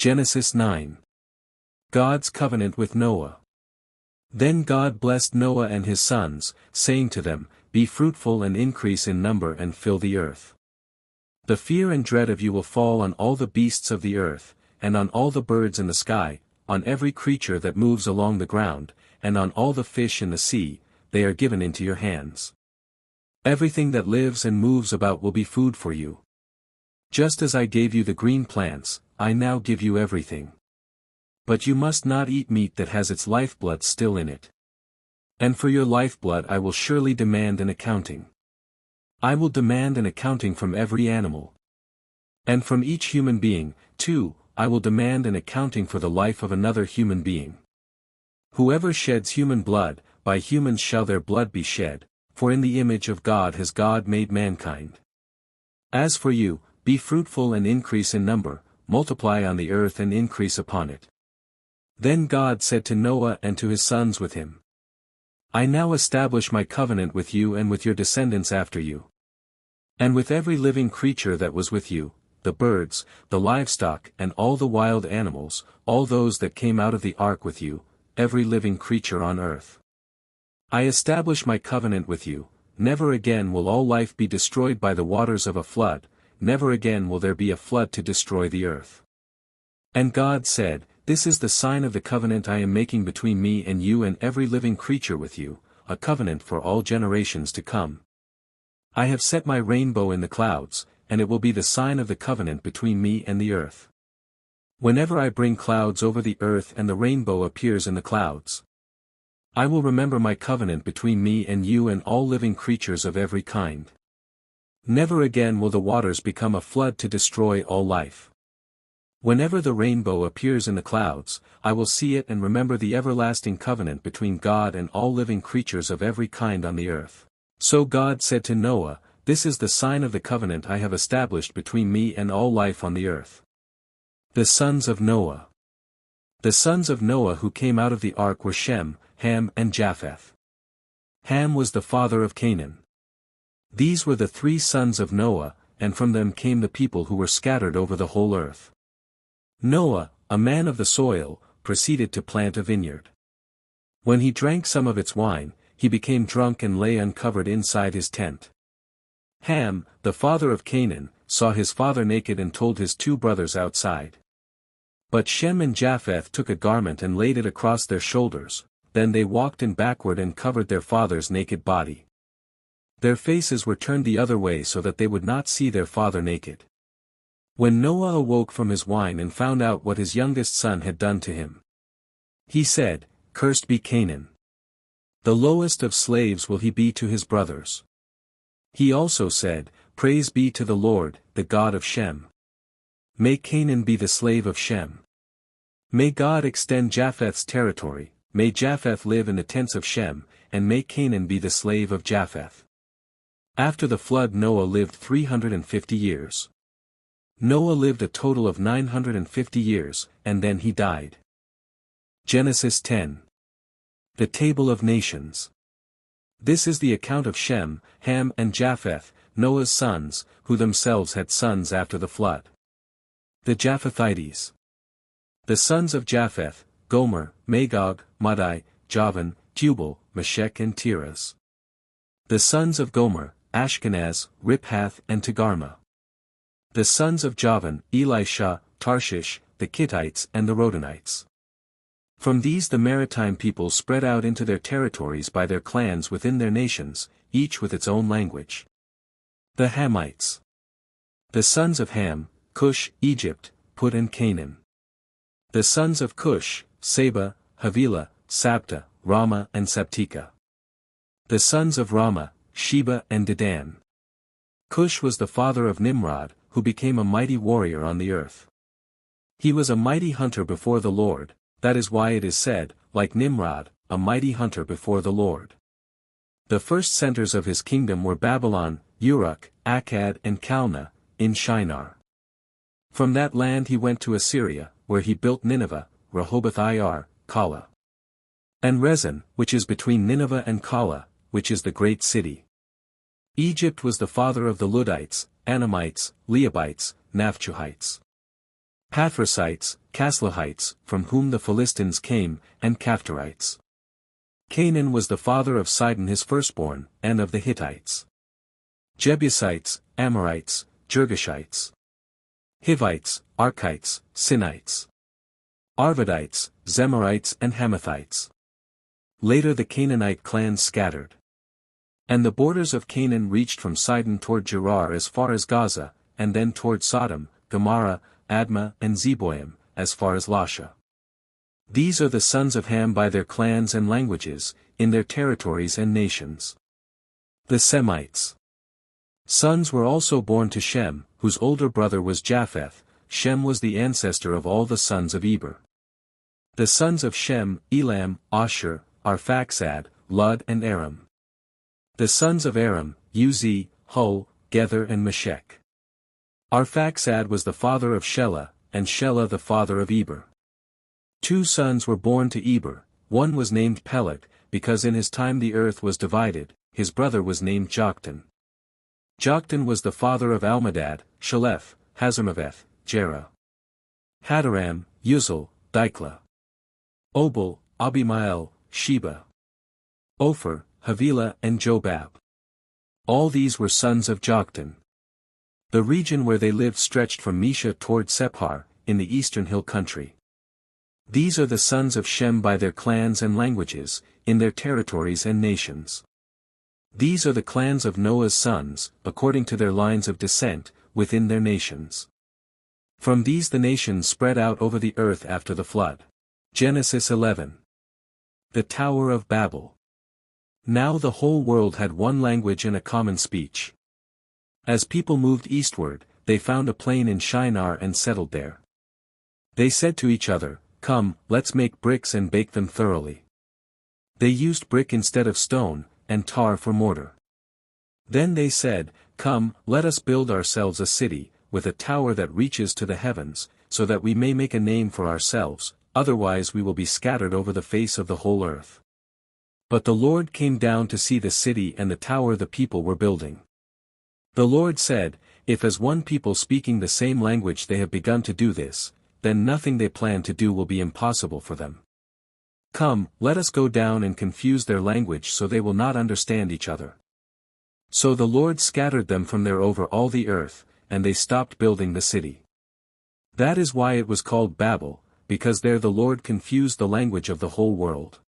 Genesis 9. God's covenant with Noah. Then God blessed Noah and his sons, saying to them, Be fruitful and increase in number and fill the earth. The fear and dread of you will fall on all the beasts of the earth, and on all the birds in the sky, on every creature that moves along the ground, and on all the fish in the sea. They are given into your hands. Everything that lives and moves about will be food for you. Just as I gave you the green plants, I now give you everything. But you must not eat meat that has its lifeblood still in it. And for your lifeblood I will surely demand an accounting. I will demand an accounting from every animal. And from each human being, too, I will demand an accounting for the life of another human being. Whoever sheds human blood, by humans shall their blood be shed, for in the image of God has God made mankind. As for you, be fruitful and increase in number, multiply on the earth and increase upon it. Then God said to Noah and to his sons with him, I now establish my covenant with you and with your descendants after you. And with every living creature that was with you, the birds, the livestock and all the wild animals, all those that came out of the ark with you, every living creature on earth. I establish my covenant with you, never again will all life be destroyed by the waters of a flood, never again will there be a flood to destroy the earth. And God said, This is the sign of the covenant I am making between me and you and every living creature with you, a covenant for all generations to come. I have set my rainbow in the clouds, and it will be the sign of the covenant between me and the earth. Whenever I bring clouds over the earth and the rainbow appears in the clouds, I will remember my covenant between me and you and all living creatures of every kind. Never again will the waters become a flood to destroy all life. Whenever the rainbow appears in the clouds, I will see it and remember the everlasting covenant between God and all living creatures of every kind on the earth. So God said to Noah, This is the sign of the covenant I have established between me and all life on the earth. The sons of Noah. The sons of Noah who came out of the ark were Shem, Ham and Japheth. Ham was the father of Canaan. These were the 3 sons of Noah, and from them came the people who were scattered over the whole earth. Noah, a man of the soil, proceeded to plant a vineyard. When he drank some of its wine, he became drunk and lay uncovered inside his tent. Ham, the father of Canaan, saw his father naked and told his 2 brothers outside. But Shem and Japheth took a garment and laid it across their shoulders, then they walked in backward and covered their father's naked body. Their faces were turned the other way so that they would not see their father naked. When Noah awoke from his wine and found out what his youngest son had done to him, he said, Cursed be Canaan. The lowest of slaves will he be to his brothers. He also said, Praise be to the Lord, the God of Shem. May Canaan be the slave of Shem. May God extend Japheth's territory, may Japheth live in the tents of Shem, and may Canaan be the slave of Japheth. After the flood Noah lived 350 years. Noah lived a total of 950 years, and then he died. Genesis 10. The Table of Nations. This is the account of Shem, Ham and Japheth, Noah's sons, who themselves had sons after the flood. The Japhethites. The sons of Japheth, Gomer, Magog, Madai, Javan, Tubal, Meshech and Tiras. The sons of Gomer, Ashkenaz, Riphath and Togarmah. The sons of Javan, Elisha, Tarshish, the Kittites and the Rodanites. From these the maritime peoples spread out into their territories by their clans within their nations, each with its own language. The Hamites. The sons of Ham, Cush, Egypt, Put and Canaan. The sons of Cush, Seba, Havilah, Sabta, Rama and Sabtika. The sons of Rama, Sheba and Dedan. Cush was the father of Nimrod, who became a mighty warrior on the earth. He was a mighty hunter before the Lord, that is why it is said, like Nimrod, a mighty hunter before the Lord. The first centers of his kingdom were Babylon, Uruk, Akkad and Calneh, in Shinar. From that land he went to Assyria, where he built Nineveh, Rehoboth-ir, Calah. And Rezin, which is between Nineveh and Calah, which is the great city. Egypt was the father of the Ludites, Anamites, Leobites, Naphtuhites. Pathrusites, Casluhites, from whom the Philistines came, and Caphtorites. Canaan was the father of Sidon his firstborn, and of the Hittites. Jebusites, Amorites, Girgashites. Hivites, Archites, Sinites. Arvadites, Zemarites and Hamathites. Later the Canaanite clans scattered. And the borders of Canaan reached from Sidon toward Gerar as far as Gaza, and then toward Sodom, Gomorrah, Admah and Zeboim, as far as Lasha. These are the sons of Ham by their clans and languages, in their territories and nations. The Semites. Sons were also born to Shem, whose older brother was Japheth. Shem was the ancestor of all the sons of Eber. The sons of Shem, Elam, Ashur, Arphaxad, Lud and Aram. The sons of Aram, Uzi, Hul, Gether and Meshech. Arphaxad was the father of Shelah, and Shelah the father of Eber. 2 sons were born to Eber, one was named Peleg, because in his time the earth was divided, his brother was named Joktan. Joktan was the father of Almadad, Shalef, Hazarmaveth, Jerah. Hadaram, Uzal, Diklah. Obal, Abimael, Sheba. Ophir, Havilah and Jobab. All these were sons of Joktan. The region where they lived stretched from Mesha toward Sephar, in the eastern hill country. These are the sons of Shem by their clans and languages, in their territories and nations. These are the clans of Noah's sons, according to their lines of descent, within their nations. From these the nations spread out over the earth after the flood. Genesis 11. The Tower of Babel. Now the whole world had one language and a common speech. As people moved eastward, they found a plain in Shinar and settled there. They said to each other, "Come, let's make bricks and bake them thoroughly." They used brick instead of stone, and tar for mortar. Then they said, "Come, let us build ourselves a city, with a tower that reaches to the heavens, so that we may make a name for ourselves, otherwise we will be scattered over the face of the whole earth." But the Lord came down to see the city and the tower the people were building. The Lord said, "If as one people speaking the same language they have begun to do this, then nothing they plan to do will be impossible for them. Come, let us go down and confuse their language so they will not understand each other." So the Lord scattered them from there over all the earth, and they stopped building the city. That is why it was called Babel, because there the Lord confused the language of the whole world.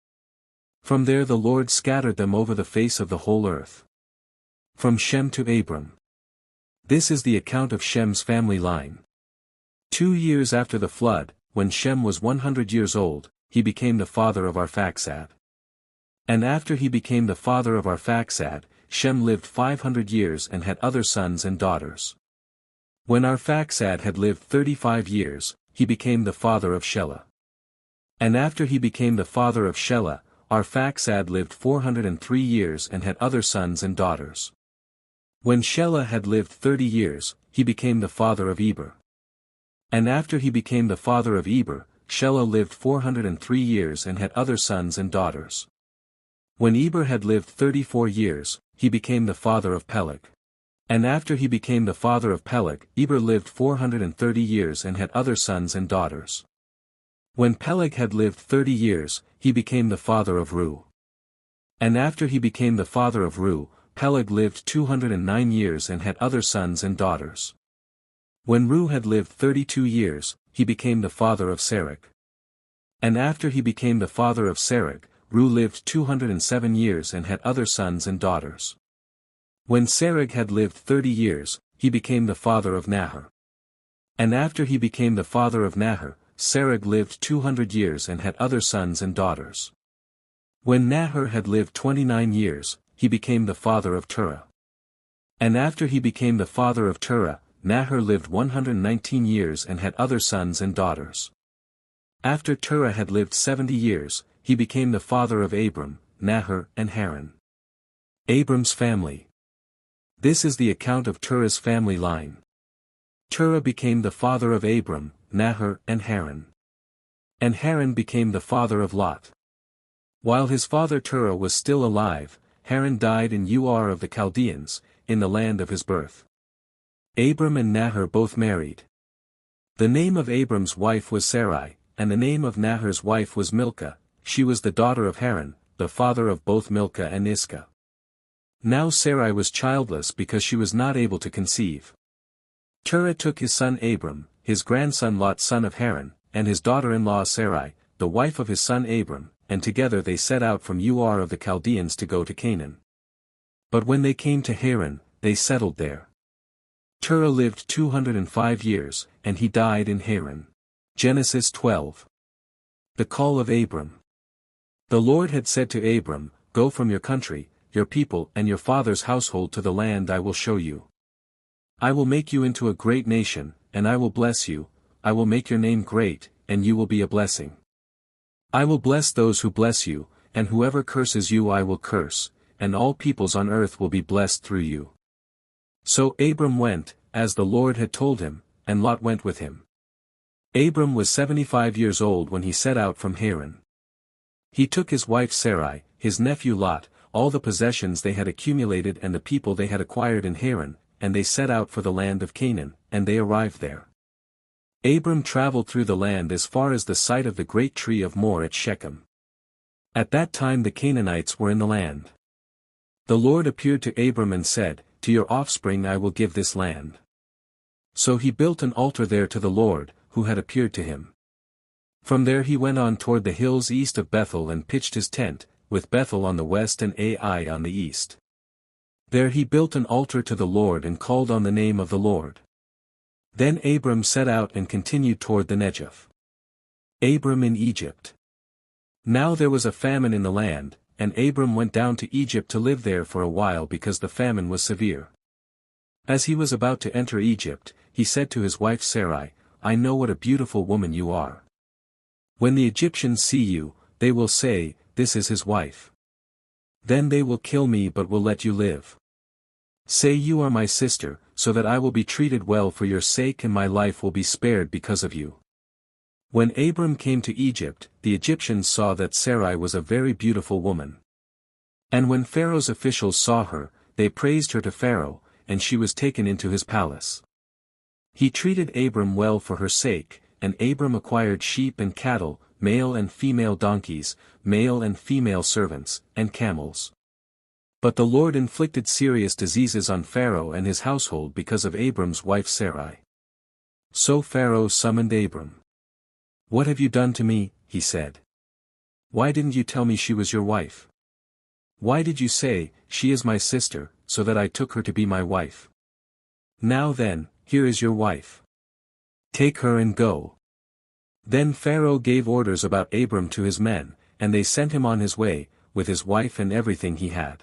From there the Lord scattered them over the face of the whole earth. From Shem to Abram. This is the account of Shem's family line. 2 years after the flood, when Shem was 100 years old, he became the father of Arphaxad. And after he became the father of Arphaxad, Shem lived 500 years and had other sons and daughters. When Arphaxad had lived 35 years, he became the father of Shelah. And after he became the father of Shelah, Arphaxad lived 403 years and had other sons and daughters. When Shelah had lived 30 years, he became the father of Eber. And after he became the father of Eber, Shelah lived 403 years and had other sons and daughters. When Eber had lived 34 years, he became the father of Peleg. And after he became the father of Peleg, Eber lived 430 years and had other sons and daughters. When Peleg had lived 30 years, he became the father of Reu. And after he became the father of Reu, Peleg lived 209 years and had other sons and daughters. When Reu had lived 32 years, he became the father of Serug. And after he became the father of Serug, Reu lived 207 years and had other sons and daughters. When Serug had lived 30 years, he became the father of Nahor. And after he became the father of Nahor, Serug lived 200 years and had other sons and daughters. When Nahor had lived 29 years, he became the father of Terah. And after he became the father of Terah, Nahor lived 119 years and had other sons and daughters. After Terah had lived 70 years, he became the father of Abram, Nahor and Haran. Abram's family. This is the account of Terah's family line. Terah became the father of Abram, Nahor and Haran. And Haran became the father of Lot. While his father Terah was still alive, Haran died in Ur of the Chaldeans, in the land of his birth. Abram and Nahor both married. The name of Abram's wife was Sarai, and the name of Nahor's wife was Milcah. She was the daughter of Haran, the father of both Milcah and Iscah. Now Sarai was childless because she was not able to conceive. Terah took his son Abram, his grandson Lot son of Haran, and his daughter-in-law Sarai, the wife of his son Abram, and together they set out from Ur of the Chaldeans to go to Canaan. But when they came to Haran, they settled there. Terah lived 205 years, and he died in Haran. Genesis 12. The call of Abram. The Lord had said to Abram, "Go from your country, your people and your father's household to the land I will show you. I will make you into a great nation, and I will bless you, I will make your name great, and you will be a blessing. I will bless those who bless you, and whoever curses you I will curse, and all peoples on earth will be blessed through you." So Abram went, as the Lord had told him, and Lot went with him. Abram was 75 years old when he set out from Haran. He took his wife Sarai, his nephew Lot, all the possessions they had accumulated and the people they had acquired in Haran, and they set out for the land of Canaan, and they arrived there. Abram traveled through the land as far as the site of the great tree of Moreh at Shechem. At that time the Canaanites were in the land. The Lord appeared to Abram and said, "To your offspring I will give this land." So he built an altar there to the Lord, who had appeared to him. From there he went on toward the hills east of Bethel and pitched his tent, with Bethel on the west and Ai on the east. There he built an altar to the Lord and called on the name of the Lord. Then Abram set out and continued toward the Negev. Abram in Egypt. Now there was a famine in the land, and Abram went down to Egypt to live there for a while because the famine was severe. As he was about to enter Egypt, he said to his wife Sarai, "I know what a beautiful woman you are. When the Egyptians see you, they will say, 'This is his wife.' Then they will kill me but will let you live. Say you are my sister, so that I will be treated well for your sake and my life will be spared because of you." When Abram came to Egypt, the Egyptians saw that Sarai was a very beautiful woman. And when Pharaoh's officials saw her, they praised her to Pharaoh, and she was taken into his palace. He treated Abram well for her sake, and Abram acquired sheep and cattle, male and female donkeys, male and female servants, and camels. But the Lord inflicted serious diseases on Pharaoh and his household because of Abram's wife Sarai. So Pharaoh summoned Abram. "What have you done to me?" he said. "Why didn't you tell me she was your wife? Why did you say, 'She is my sister,' so that I took her to be my wife? Now then, here is your wife. Take her and go." Then Pharaoh gave orders about Abram to his men, and they sent him on his way, with his wife and everything he had.